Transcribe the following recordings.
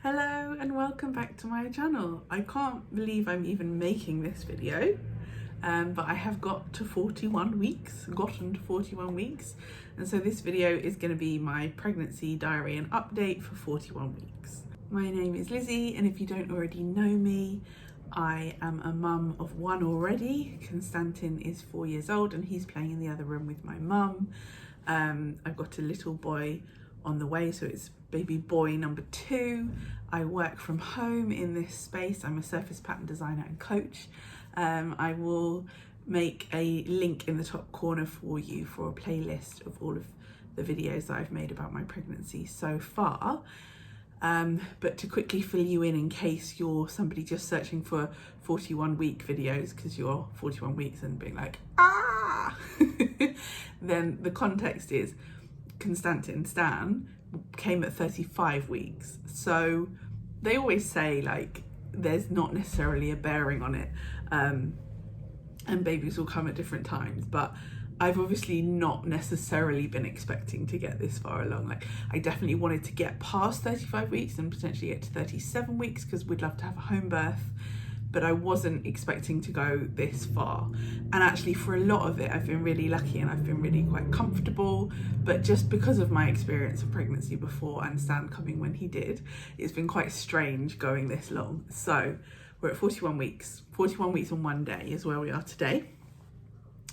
Hello and welcome back to my channel. I can't believe I'm even making this video, but I have gotten to 41 weeks, and so this video is going to be my pregnancy diary and update for 41 weeks. My name is Lizzie, and if you don't already know me, I am a mum of one already. Constantin is 4 years old and he's playing in the other room with my mum. I've got a little boy on the way, so it's baby boy number 2. I work from home in this space. I'm a surface pattern designer and coach. I will make a link in the top corner for you for a playlist of all of the videos that I've made about my pregnancy so far. But to quickly fill you in case you're somebody just searching for 41 week videos because you're 41 weeks and being like, ah, then the context is Constantin Stan came at 35 weeks. So they always say like there's not necessarily a bearing on it, and babies will come at different times, but I've obviously not necessarily been expecting to get this far along. Like I definitely wanted to get past 35 weeks and potentially get to 37 weeks because we'd love to have a home birth, but I wasn't expecting to go this far. And actually for a lot of it, I've been really lucky and I've been really quite comfortable, but just because of my experience of pregnancy before and Stan coming when he did, it's been quite strange going this long. So we're at 41 weeks on one day is where we are today.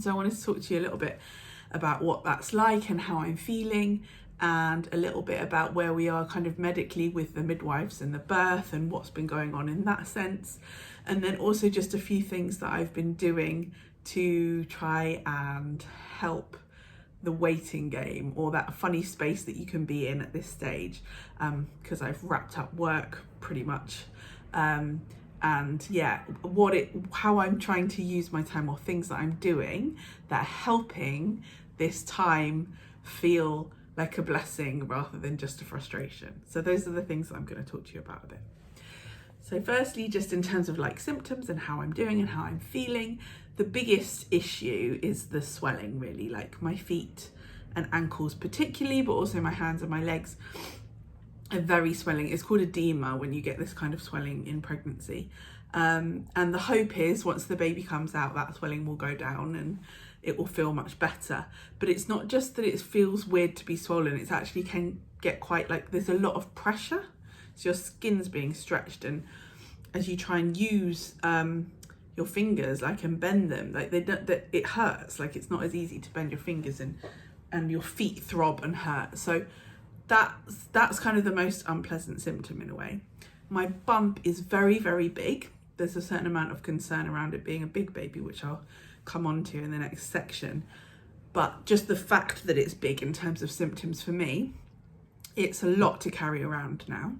So I wanted to talk to you a little bit about what that's like and how I'm feeling, and a little bit about where we are kind of medically with the midwives and the birth and what's been going on in that sense. And then also just a few things that I've been doing to try and help the waiting game, or that funny space that you can be in at this stage, because I've wrapped up work pretty much. And yeah, how I'm trying to use my time, or things that I'm doing that are helping this time feel like a blessing rather than just a frustration. So those are the things that I'm going to talk to you about a bit. So firstly, just in terms of like symptoms and how I'm doing and how I'm feeling, the biggest issue is the swelling, really, like my feet and ankles particularly, but also my hands and my legs are very swelling. It's called edema when you get this kind of swelling in pregnancy. And the hope is once the baby comes out, that swelling will go down and it will feel much better. But it's not just that it feels weird to be swollen, it's actually can get quite like there's a lot of pressure. So your skin's being stretched, and as you try and use your fingers like and bend them, like it hurts. Like it's not as easy to bend your fingers, and your feet throb and hurt. So that's kind of the most unpleasant symptom in a way. My bump is very, very big. There's a certain amount of concern around it being a big baby, which I'll come on to in the next section. But just the fact that it's big in terms of symptoms for me, it's a lot to carry around now.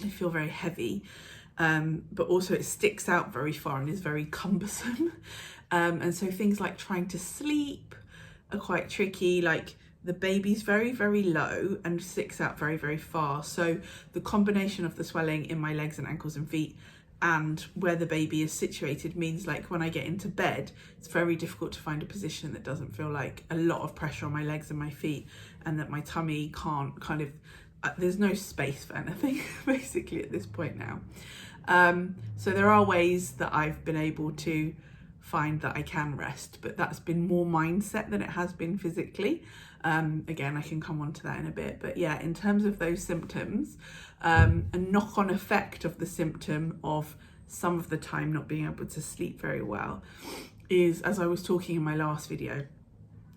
I feel very heavy, but also it sticks out very far and is very cumbersome. And so things like trying to sleep are quite tricky. Like the baby's very, very low and sticks out very, very far. So the combination of the swelling in my legs and ankles and feet and where the baby is situated means like when I get into bed, it's very difficult to find a position that doesn't feel like a lot of pressure on my legs and my feet, and that my tummy can't kind of, there's no space for anything basically at this point now. So there are ways that I've been able to find that I can rest, but that's been more mindset than it has been physically. Again, I can come on to that in a bit, but yeah, in terms of those symptoms, a knock-on effect of the symptom of some of the time not being able to sleep very well is, as I was talking in my last video,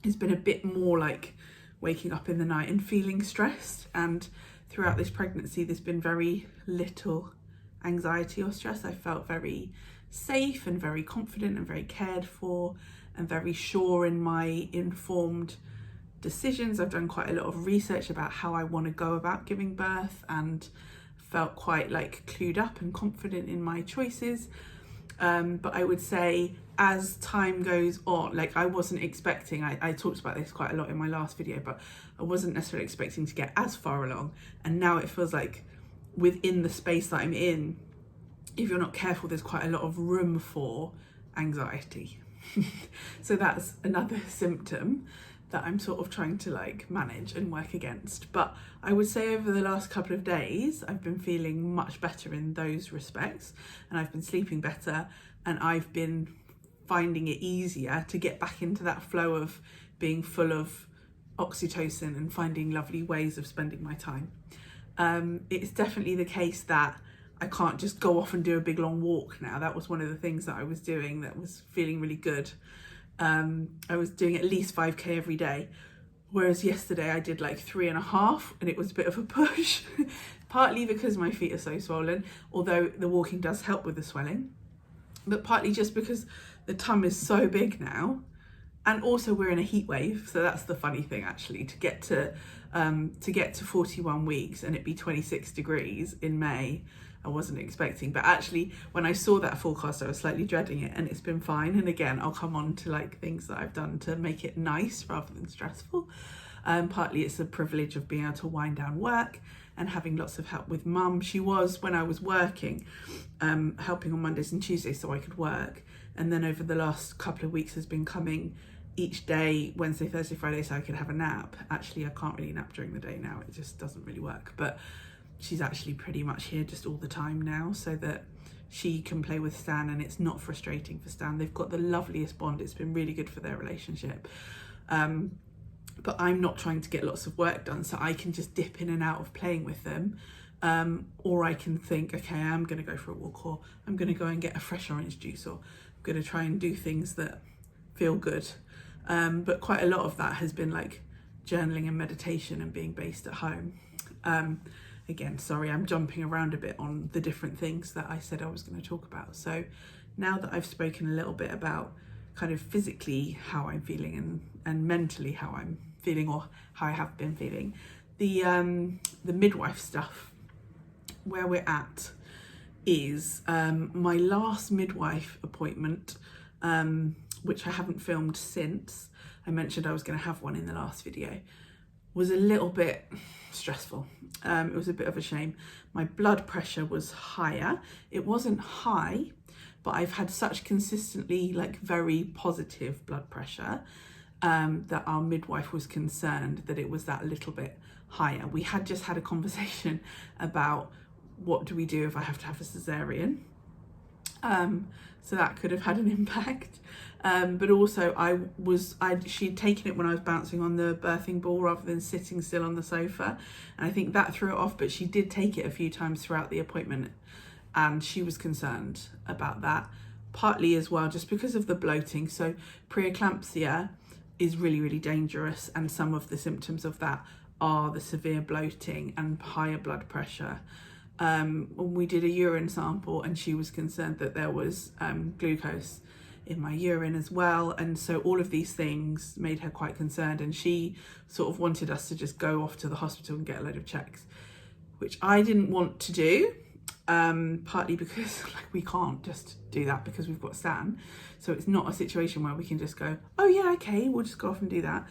it's been a bit more like waking up in the night and feeling stressed. And throughout this pregnancy, there's been very little anxiety or stress. I felt very safe and very confident and very cared for and very sure in my informed decisions. I've done quite a lot of research about how I want to go about giving birth and felt quite like clued up and confident in my choices. But I would say as time goes on, like I wasn't expecting, I talked about this quite a lot in my last video, but I wasn't necessarily expecting to get as far along. And now it feels like within the space that I'm in, if you're not careful, there's quite a lot of room for anxiety. So that's another symptom that I'm sort of trying to like manage and work against. But I would say over the last couple of days, I've been feeling much better in those respects, and I've been sleeping better, and I've been finding it easier to get back into that flow of being full of oxytocin and finding lovely ways of spending my time. It's definitely the case that I can't just go off and do a big long walk now. That was one of the things that I was doing that was feeling really good. I was doing at least 5k every day, whereas yesterday I did like 3.5, and it was a bit of a push. Partly because my feet are so swollen, although the walking does help with the swelling, but partly just because the tum is so big now, and also we're in a heat wave. So that's the funny thing, actually, to get to 41 weeks and it be 26 degrees in May. I wasn't expecting, but actually when I saw that forecast I was slightly dreading it, and it's been fine. And again, I'll come on to like things that I've done to make it nice rather than stressful. Partly it's a privilege of being able to wind down work and having lots of help with mum. She was, when I was working, helping on Mondays and Tuesdays so I could work, and then over the last couple of weeks has been coming each day, Wednesday, Thursday, Friday, so I could have a nap. Actually, I can't really nap during the day now, it just doesn't really work, but she's actually pretty much here just all the time now, so that she can play with Stan and it's not frustrating for Stan. They've got the loveliest bond. It's been really good for their relationship. But I'm not trying to get lots of work done, so I can just dip in and out of playing with them. Or I can think, okay, I'm going to go for a walk, or I'm going to go and get a fresh orange juice, or I'm going to try and do things that feel good. But quite a lot of that has been like journaling and meditation and being based at home. Again, sorry, I'm jumping around a bit on the different things that I said I was going to talk about. So now that I've spoken a little bit about kind of physically how I'm feeling and mentally how I'm feeling, or how I have been feeling, the midwife stuff, where we're at is my last midwife appointment, which I haven't filmed since. I mentioned I was going to have one in the last video, was a little bit stressful. It was a bit of a shame. My blood pressure was higher. It wasn't high, but I've had such consistently like very positive blood pressure that our midwife was concerned that it was that little bit higher. We had just had a conversation about what do we do if I have to have a cesarean. So that could have had an impact. But also she'd taken it when I was bouncing on the birthing ball rather than sitting still on the sofa. And I think that threw it off, but she did take it a few times throughout the appointment, and she was concerned about that. Partly as well, just because of the bloating. So preeclampsia is really, really dangerous. And some of the symptoms of that are the severe bloating and higher blood pressure. We did a urine sample, and she was concerned that there was glucose in my urine as well, and so all of these things made her quite concerned, and she sort of wanted us to just go off to the hospital and get a load of checks, which I didn't want to do, partly because like we can't just do that because we've got Stan, so it's not a situation where we can just go, oh yeah, okay, we'll just go off and do that.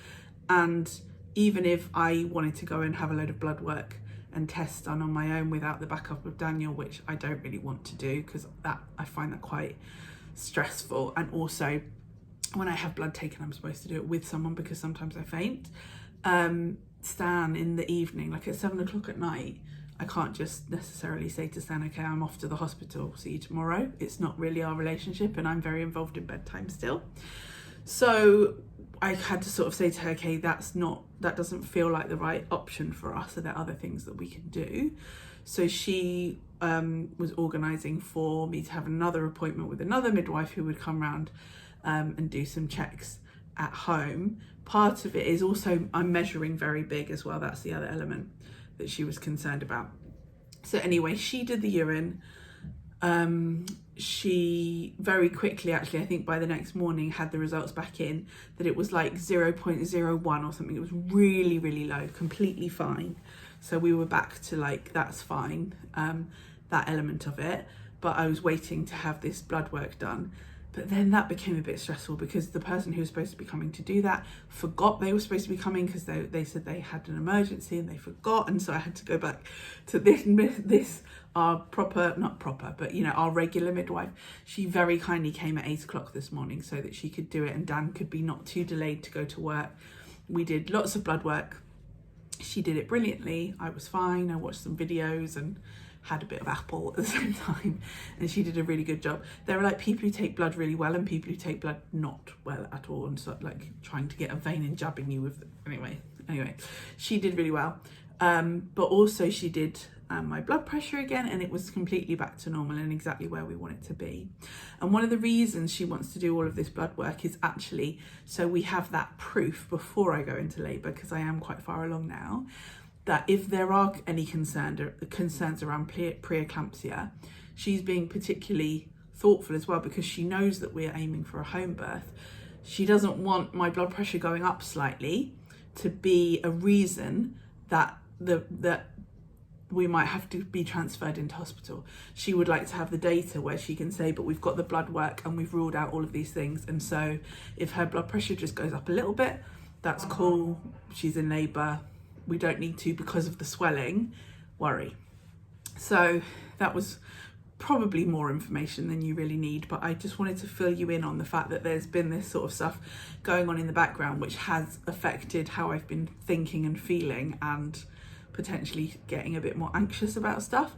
And even if I wanted to go and have a load of blood work and tests done on my own without the backup of Daniel, which I don't really want to do because that I find that quite stressful. And also when I have blood taken, I'm supposed to do it with someone because sometimes I faint. Stan in the evening, like at 7 o'clock at night, I can't just necessarily say to Stan, okay, I'm off to the hospital, see you tomorrow. It's not really our relationship, and I'm very involved in bedtime still. So I had to sort of say to her, okay, that doesn't feel like the right option for us. Are there other things that we can do? So she was organising for me to have another appointment with another midwife who would come round and do some checks at home. Part of it is also I'm measuring very big as well. That's the other element that she was concerned about. So anyway, she did the urine. She very quickly, actually, I think by the next morning, had the results back in that it was like 0.01 or something. It was really, really low, completely fine. So we were back to like, that's fine, that element of it. But I was waiting to have this blood work done. But then that became a bit stressful because the person who was supposed to be coming to do that forgot they were supposed to be coming because they said they had an emergency and they forgot. And so I had to go back to this our not proper, but you know, our regular midwife. She very kindly came at 8 o'clock this morning so that she could do it and Dan could be not too delayed to go to work. We did lots of blood work. She did it brilliantly. I was fine. I watched some videos and had a bit of apple at the same time, and she did a really good job. There are like people who take blood really well and people who take blood not well at all, and so like trying to get a vein and jabbing you with anyway she did really well. But also she did my blood pressure again, and it was completely back to normal and exactly where we want it to be. And one of the reasons she wants to do all of this blood work is actually so we have that proof before I go into labour, because I am quite far along now, that if there are any concerns around preeclampsia, she's being particularly thoughtful as well, because she knows that we're aiming for a home birth. She doesn't want my blood pressure going up slightly to be a reason that we might have to be transferred into hospital. She would like to have the data where she can say, but we've got the blood work and we've ruled out all of these things. And so if her blood pressure just goes up a little bit, that's cool. She's in labour. We don't need to, because of the swelling, worry. So that was probably more information than you really need, but I just wanted to fill you in on the fact that there's been this sort of stuff going on in the background which has affected how I've been thinking and feeling, and potentially getting a bit more anxious about stuff.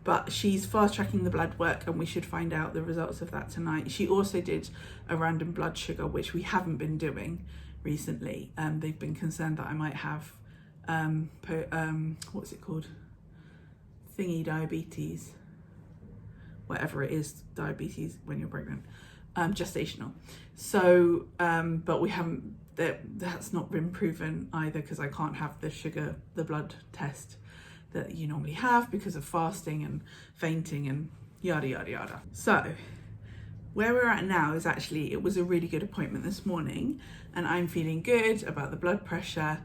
But she's fast tracking the blood work and we should find out the results of that tonight. She also did a random blood sugar, which we haven't been doing recently. They've been concerned that I might have what's it called, thingy diabetes, whatever it is, diabetes when you're pregnant, gestational. So but we haven't, that's not been proven either, because I can't have the blood test that you normally have because of fasting and fainting and yada yada yada. So where we're at now is actually, it was a really good appointment this morning, and I'm feeling good about the blood pressure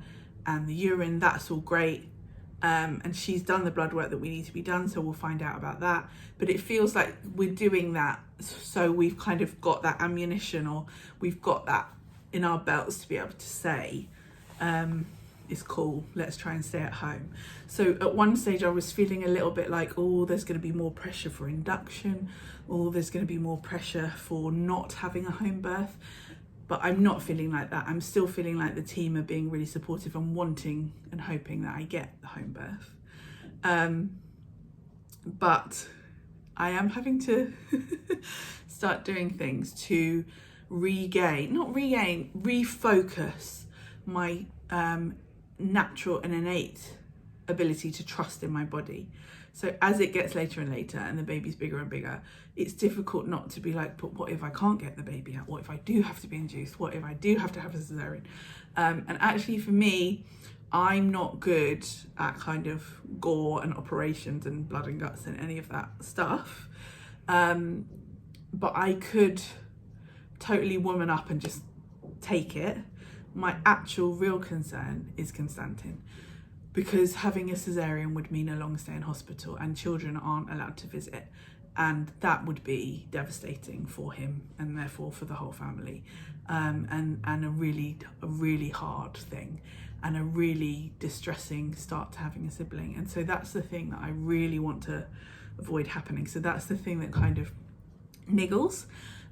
and the urine. That's all great. And she's done the blood work that we need to be done, so we'll find out about that. But it feels like we're doing that, so we've kind of got that ammunition, or we've got that in our belts to be able to say, it's cool, let's try and stay at home. So at one stage I was feeling a little bit like, oh, there's going to be more pressure for induction, or there's going to be more pressure for not having a home birth. But I'm not feeling like that. I'm still feeling like the team are being really supportive and wanting and hoping that I get the home birth. But I am having to start doing things to refocus my natural and innate ability to trust in my body. So as it gets later and later and the baby's bigger and bigger, it's difficult not to be like, but what if I can't get the baby out? What if I do have to be induced? What if I do have to have a cesarean? And actually for me, I'm not good at kind of gore and operations and blood and guts and any of that stuff. But I could totally woman up and just take it. My actual real concern is Constantin, because having a cesarean would mean a long stay in hospital and children aren't allowed to visit, and that would be devastating for him and therefore for the whole family, and a really hard thing and a really distressing start to having a sibling. And so that's the thing that I really want to avoid happening. So that's the thing that kind of niggles.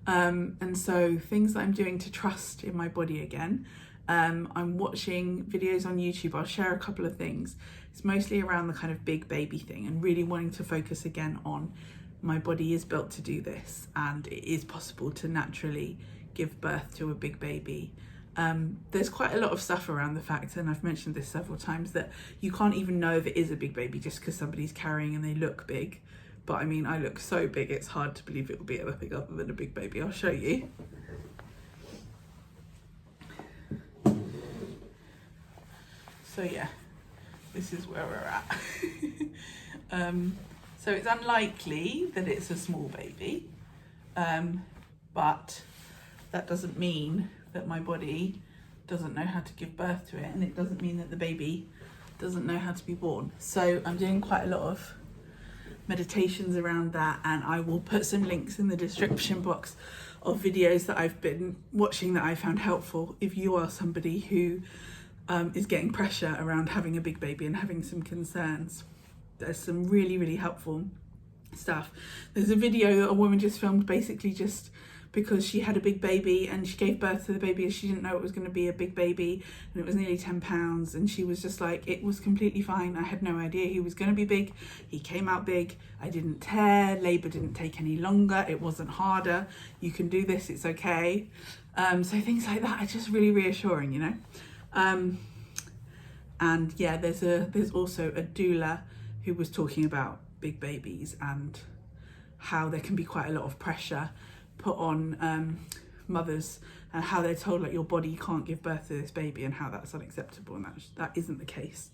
And so things that I'm doing to trust in my body again. I'm watching videos on YouTube. I'll share a couple of things. It's mostly around the kind of big baby thing and really wanting to focus again on my body is built to do this, and it is possible to naturally give birth to a big baby. There's quite a lot of stuff around the fact, and I've mentioned this several times, that you can't even know if it is a big baby just because somebody's carrying and they look big. But I mean, I look so big, it's hard to believe it will be anything other than a big baby. I'll show you. So yeah, this is where we're at. So it's unlikely that it's a small baby, but that doesn't mean that my body doesn't know how to give birth to it, and it doesn't mean that the baby doesn't know how to be born. So I'm doing quite a lot of meditations around that, and I will put some links in the description box of videos that I've been watching that I found helpful if you are somebody who is getting pressure around having a big baby and having some concerns. There's some really helpful stuff. There's a video that a woman just filmed, basically just because she had a big baby and she gave birth to the baby and she didn't know it was going to be a big baby, and it was nearly 10 pounds, and she was just like, it was completely fine. I had no idea he was going to be big. He came out big. I didn't tear. Labour didn't take any longer. It wasn't harder. You can do this. It's okay. So things like that are just really reassuring, you know. And yeah, there's also a doula who was talking about big babies and how there can be quite a lot of pressure put on mothers, and how they're told like your body can't give birth to this baby, and how that's unacceptable, and that isn't the case.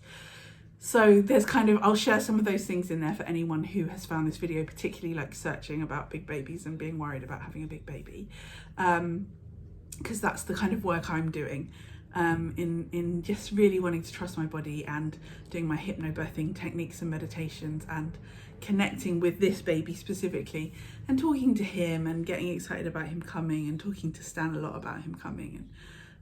So there's kind of, I'll share some of those things in there for anyone who has found this video particularly like searching about big babies and being worried about having a big baby, because that's the kind of work I'm doing, in just really wanting to trust my body and doing my hypnobirthing techniques and meditations and connecting with this baby specifically, and talking to him and getting excited about him coming, and talking to Stan a lot about him coming.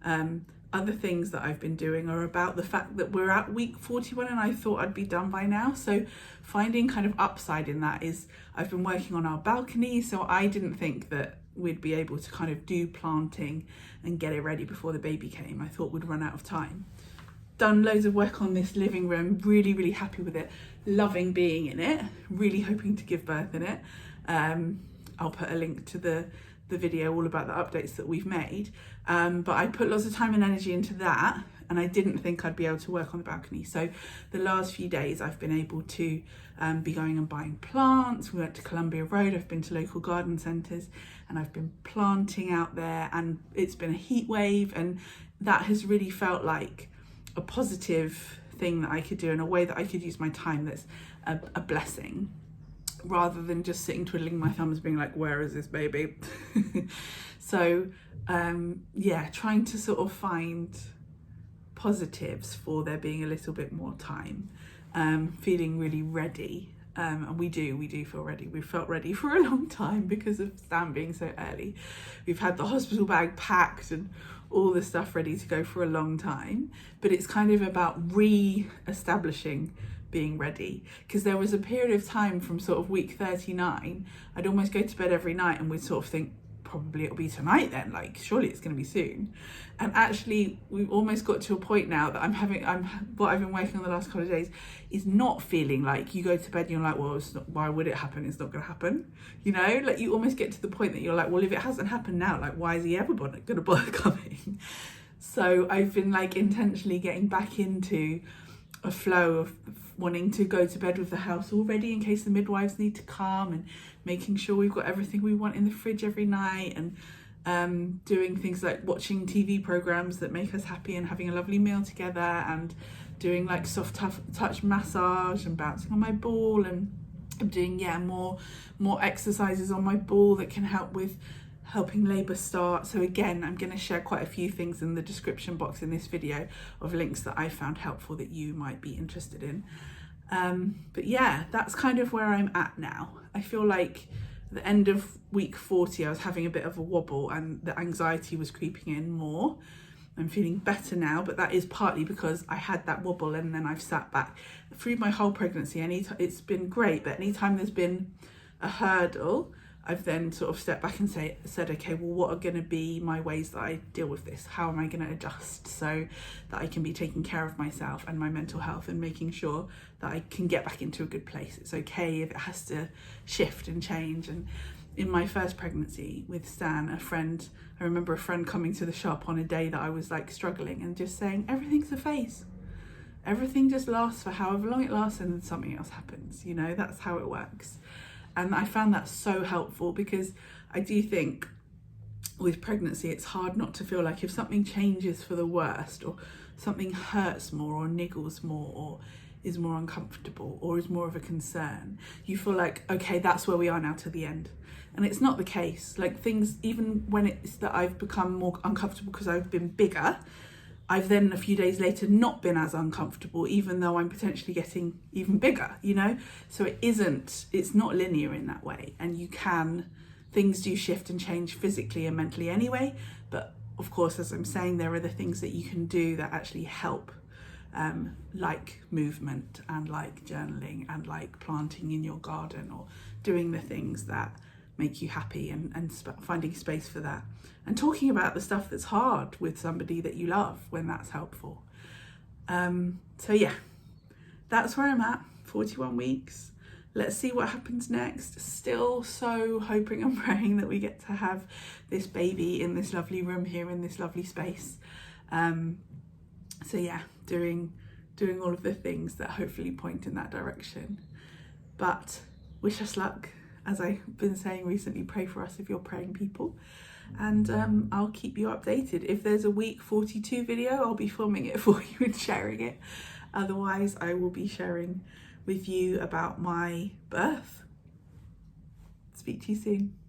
And other things that I've been doing are about the fact that we're at week 41 and I thought I'd be done by now. So finding kind of upside in that is I've been working on our balcony, so I didn't think that we'd be able to kind of do planting and get it ready before the baby came. I thought we'd run out of time. Done loads of work on this living room, really happy with it, loving being in it, really hoping to give birth in it. I'll put a link to the video all about the updates that we've made, but I put lots of time and energy into that, and I didn't think I'd be able to work on the balcony. So the last few days I've been able to be going and buying plants. We went to Columbia Road, I've been to local garden centres, and I've been planting out there, and it's been a heat wave, and that has really felt like a positive thing that I could do, in a way that I could use my time that's a blessing, rather than just sitting twiddling my thumbs being like, where is this baby? So yeah, trying to sort of find positives for there being a little bit more time, feeling really ready, and we do feel ready. We've felt ready for a long time because of Stan being so early. We've had the hospital bag packed and all the stuff ready to go for a long time, but it's kind of about re-establishing being ready, because there was a period of time from sort of week 39 I'd almost go to bed every night and we'd sort of think, probably it'll be tonight then, like surely it's going to be soon. And actually we've almost got to a point now that what I've been working on the last couple of days is not feeling like you go to bed and you're like, well, it's not, why would it happen? It's not going to happen, you know, like you almost get to the point that you're like, well, if it hasn't happened now, like why is he ever going to bother coming? So I've been like intentionally getting back into a flow of wanting to go to bed with the house all ready in case the midwives need to come, and making sure we've got everything we want in the fridge every night, and doing things like watching TV programs that make us happy and having a lovely meal together, and doing like soft touch massage and bouncing on my ball, and I'm doing more exercises on my ball that can help with helping labour start. So again, I'm going to share quite a few things in the description box in this video of links that I found helpful that you might be interested in. But yeah, that's kind of where I'm at now. I feel like at the end of week 40 I was having a bit of a wobble and the anxiety was creeping in more. I'm feeling better now, but that is partly because I had that wobble and then I've sat back through my whole pregnancy. It's been great, but anytime there's been a hurdle, I've then sort of stepped back and said, okay, well, what are going to be my ways that I deal with this? How am I going to adjust so that I can be taking care of myself and my mental health, and making sure that I can get back into a good place? It's okay if it has to shift and change. And in my first pregnancy with Stan, I remember a friend coming to the shop on a day that I was like struggling and just saying, everything's a phase. Everything just lasts for however long it lasts, and then something else happens, you know, that's how it works. And I found that so helpful, because I do think with pregnancy it's hard not to feel like if something changes for the worst, or something hurts more or niggles more or is more uncomfortable or is more of a concern, you feel like, okay, that's where we are now to the end. And it's not the case. Like things, even when it's that I've become more uncomfortable because I've been bigger, I've then a few days later not been as uncomfortable, even though I'm potentially getting even bigger, you know? So it's not linear in that way. And things do shift and change physically and mentally anyway. But of course, as I'm saying, there are the things that you can do that actually help, like movement and like journaling and like planting in your garden, or doing the things that make you happy, and finding space for that, and talking about the stuff that's hard with somebody that you love when that's helpful. So yeah, that's where I'm at, 41 weeks. Let's see what happens next. Still so hoping and praying that we get to have this baby in this lovely room here, in this lovely space. So yeah, doing all of the things that hopefully point in that direction. But wish us luck. As I've been saying recently, pray for us if you're praying people. And I'll keep you updated. If there's a week 42 video, I'll be filming it for you and sharing it. Otherwise, I will be sharing with you about my birth. Speak to you soon.